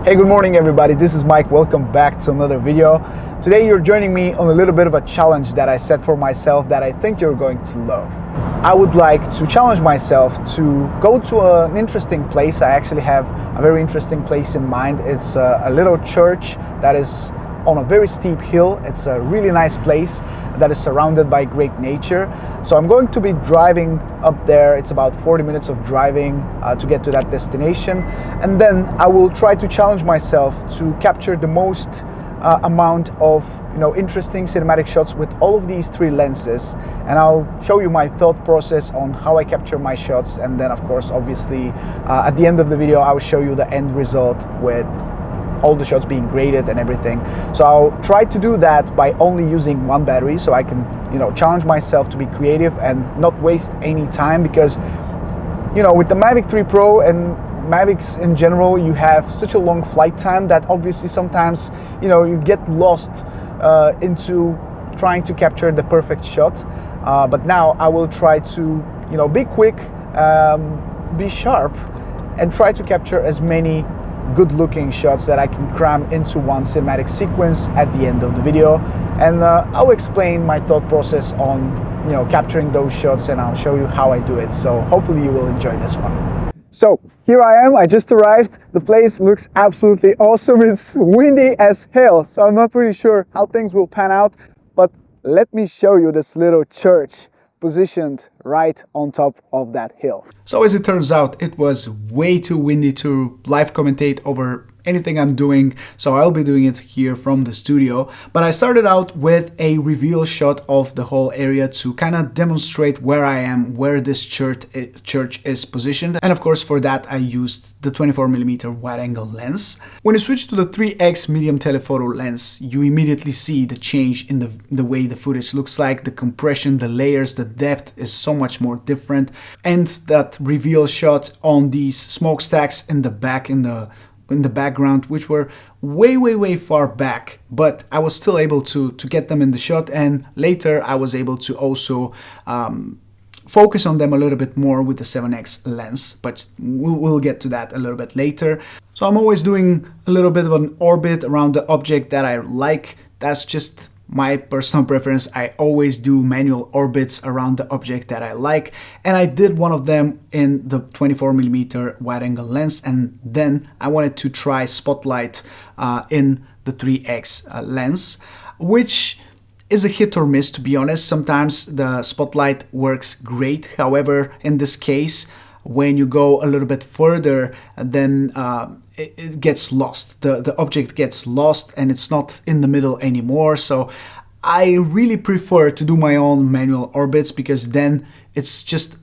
Hey, good morning everybody, this is Mike. Welcome back to another video. Today you're joining me on a little bit of a challenge that I set for myself that I think you're going to love. I would like to challenge myself to go to an interesting place. I actually have a very interesting place in mind. It's a little church that is on a very steep hill. It's a really nice place that is surrounded by great nature. So I'm going to be driving up there. It's about 40 minutes of driving to get to that destination. And then I will try to challenge myself to capture the most amount of interesting cinematic shots with all of these three lenses, and I'll show you my thought process on how I capture my shots. And then of course obviously at the end of the video I will show you the end result with all the shots being graded and everything. So I'll try to do that by only using one battery, so I can challenge myself to be creative and not waste any time, because with the Mavic 3 Pro and Mavics in general, you have such a long flight time that obviously sometimes you get lost into trying to capture the perfect shot. But now I will try to be quick, be sharp, and try to capture as many good looking shots that I can cram into one cinematic sequence at the end of the video. And I'll explain my thought process on capturing those shots, and I'll show you how I do it. So hopefully you will enjoy this one. So here I am, I just arrived. The place looks absolutely awesome. It's windy as hell, so I'm not really sure how things will pan out, but let me show you this little church positioned right on top of that hill. So as it turns out, it was way too windy to live commentate over anything I'm doing, so I'll be doing it here from the studio. But I started out with a reveal shot of the whole area to kind of demonstrate where I am, where this church is positioned. And of course for that I used the 24mm wide angle lens. When you switch to the 3x medium telephoto lens, you immediately see the change in the way the footage looks like. The compression, the layers, the depth is so much more different. And that reveal shot on these smokestacks in the back, in the background, which were way far back, but I was still able to get them in the shot. And later I was able to also focus on them a little bit more with the 7x lens, but we'll get to that a little bit later. So I'm always doing a little bit of an orbit around the object that I like. That's just my personal preference. I always do manual orbits around the object that I like, and I did one of them in the 24mm wide angle lens, and then I wanted to try spotlight in the 3x lens, which is a hit or miss, to be honest. Sometimes the spotlight works great, however in this case when you go a little bit further, then it gets lost. The object gets lost and it's not in the middle anymore. So I really prefer to do my own manual orbits, because then it's just,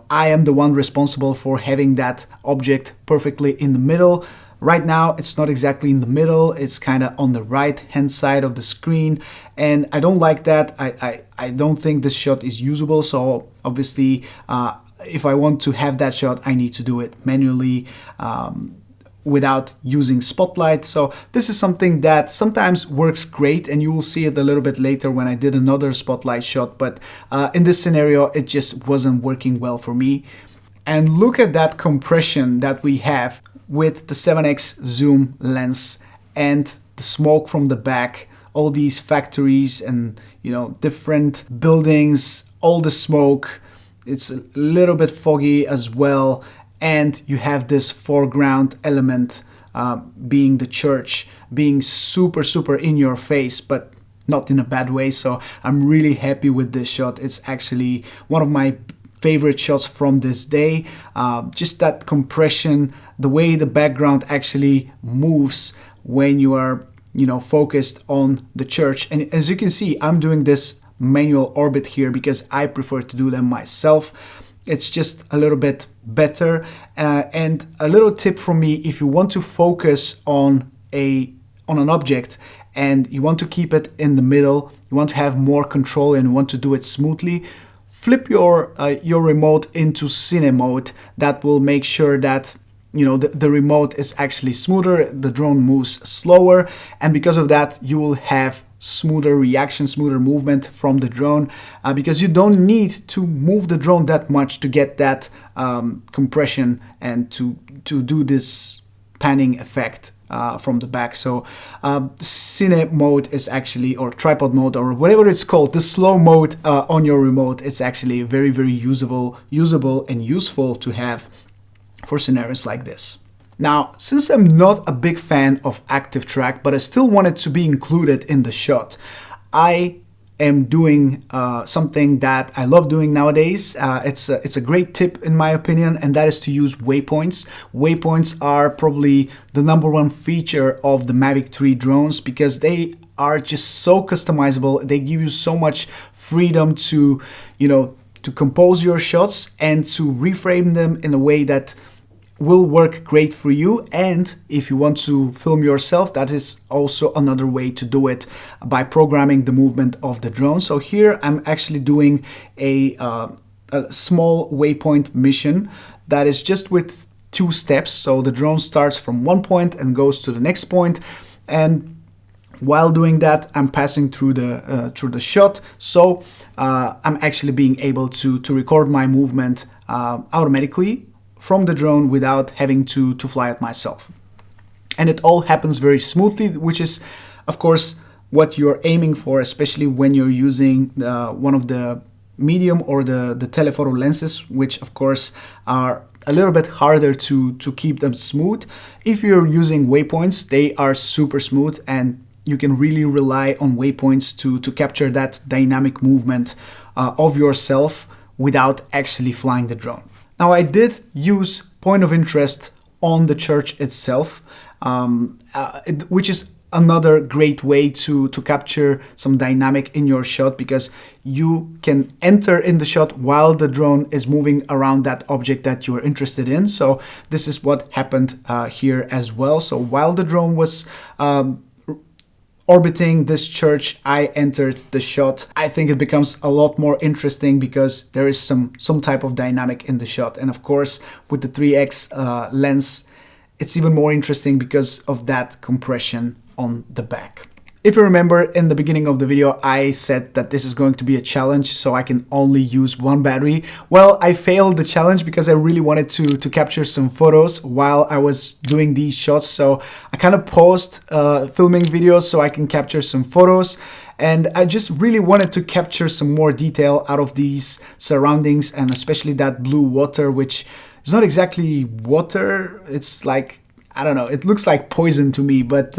I am the one responsible for having that object perfectly in the middle. Right now it's not exactly in the middle, it's kind of on the right hand side of the screen, and I don't like that. I don't think this shot is usable, so obviously if I want to have that shot, I need to do it manually without using spotlight. So this is something that sometimes works great, and you will see it a little bit later when I did another spotlight shot, but in this scenario it just wasn't working well for me. And look at that compression that we have with the 7x zoom lens and the smoke from the back, all these factories and different buildings, all the smoke. It's a little bit foggy as well, and you have this foreground element being the church, being super in your face, but not in a bad way. So I'm really happy with this shot. It's actually one of my favorite shots from this day. Just that compression, the way the background actually moves when you are focused on the church. And as you can see, I'm doing this manual orbit here because I prefer to do them myself. It's just a little bit better. And a little tip from me: if you want to focus on an object and you want to keep it in the middle, you want to have more control and you want to do it smoothly, flip your remote into Cine mode. That will make sure that the remote is actually smoother, the drone moves slower, and because of that you will have smoother reaction, smoother movement from the drone, because you don't need to move the drone that much to get that compression and to do this panning effect from the back. So cine mode is actually, or tripod mode, or whatever it's called, the slow mode on your remote, it's actually very, very usable and useful to have for scenarios like this. Now, since I'm not a big fan of active track, but I still want it to be included in the shot, I am doing something that I love doing nowadays. It's a great tip in my opinion, and that is to use waypoints. Waypoints are probably the #1 feature of the Mavic 3 drones because they are just so customizable. They give you so much freedom to, to compose your shots and to reframe them in a way that will work great for you. And if you want to film yourself, that is also another way to do it, by programming the movement of the drone. So here I'm actually doing a small waypoint mission that is just with 2 steps. So the drone starts from one point and goes to the next point, and while doing that, I'm passing through the shot. So I'm actually being able to record my movement automatically from the drone without having to fly it myself. And it all happens very smoothly, which is, of course, what you're aiming for, especially when you're using one of the medium or the telephoto lenses, which of course are a little bit harder to keep them smooth. If you're using waypoints, they are super smooth, and you can really rely on waypoints to capture that dynamic movement of yourself without actually flying the drone. Now, I did use point of interest on the church itself, which is another great way to capture some dynamic in your shot, because you can enter in the shot while the drone is moving around that object that you're interested in. So this is what happened here as well. So while the drone was orbiting this church, I entered the shot. I think it becomes a lot more interesting because there is some type of dynamic in the shot. And of course, with the 3x lens, it's even more interesting because of that compression on the back. If you remember, in the beginning of the video, I said that this is going to be a challenge, so I can only use 1 battery. Well, I failed the challenge because I really wanted to capture some photos while I was doing these shots. So I kind of paused filming videos so I can capture some photos. And I just really wanted to capture some more detail out of these surroundings, and especially that blue water, which is not exactly water. It's like, I don't know, it looks like poison to me, but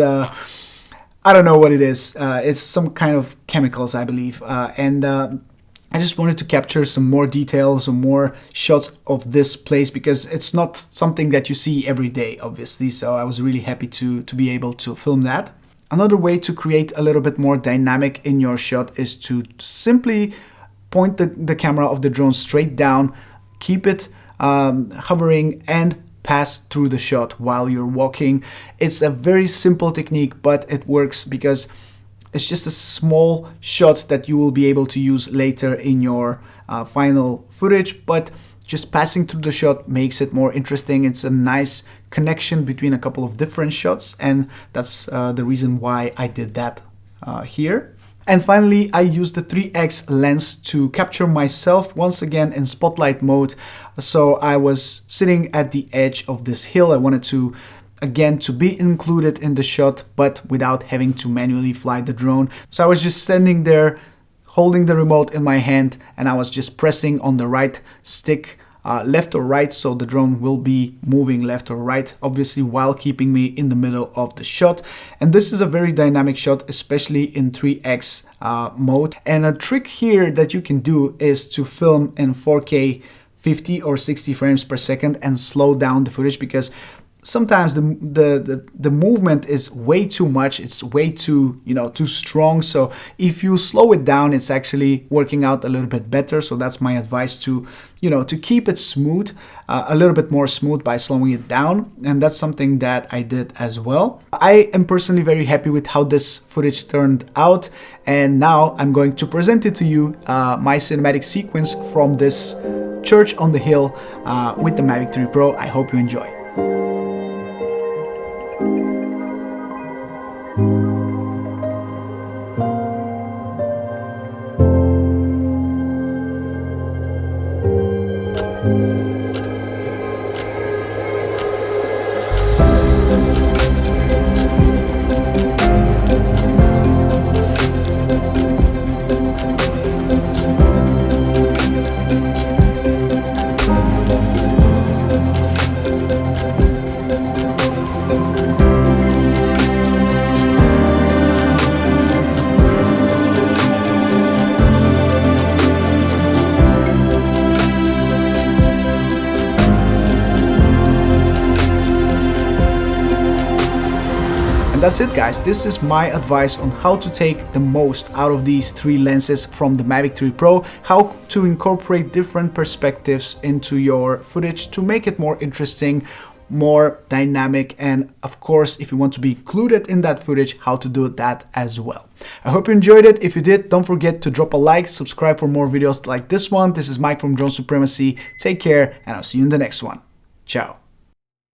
I don't know what it is. It's some kind of chemicals, I believe. I just wanted to capture some more details, some more shots of this place, because it's not something that you see every day, obviously. So I was really happy to be able to film that. Another way to create a little bit more dynamic in your shot is to simply point the camera of the drone straight down, keep it hovering, and pass through the shot while you're walking. It's a very simple technique, but it works because it's just a small shot that you will be able to use later in your final footage, but just passing through the shot makes it more interesting. It's a nice connection between a couple of different shots, and that's the reason why I did that here. And finally, I used the 3x lens to capture myself once again in spotlight mode. So I was sitting at the edge of this hill. I wanted to, again, to be included in the shot, but without having to manually fly the drone. So I was just standing there, holding the remote in my hand, and I was just pressing on the right stick, left or right, so the drone will be moving left or right, obviously while keeping me in the middle of the shot. And this is a very dynamic shot, especially in 3x mode. And a trick here that you can do is to film in 4K 50 or 60 frames per second and slow down the footage, because sometimes the movement is way too much. It's way too, too strong. So if you slow it down, it's actually working out a little bit better. So that's my advice, to keep it smooth, a little bit more smooth by slowing it down. And that's something that I did as well. I am personally very happy with how this footage turned out. And now I'm going to present it to you, my cinematic sequence from this church on the hill with the Mavic 3 Pro. I hope you enjoy. And that's it, guys. This is my advice on how to take the most out of these 3 lenses from the Mavic 3 Pro, how to incorporate different perspectives into your footage to make it more interesting, more dynamic, and of course, if you want to be included in that footage, how to do that as well. I hope you enjoyed it. If you did, don't forget to drop a like, subscribe for more videos like this one. This is Mike from Drone Supremacy. Take care, and I'll see you in the next one. Ciao.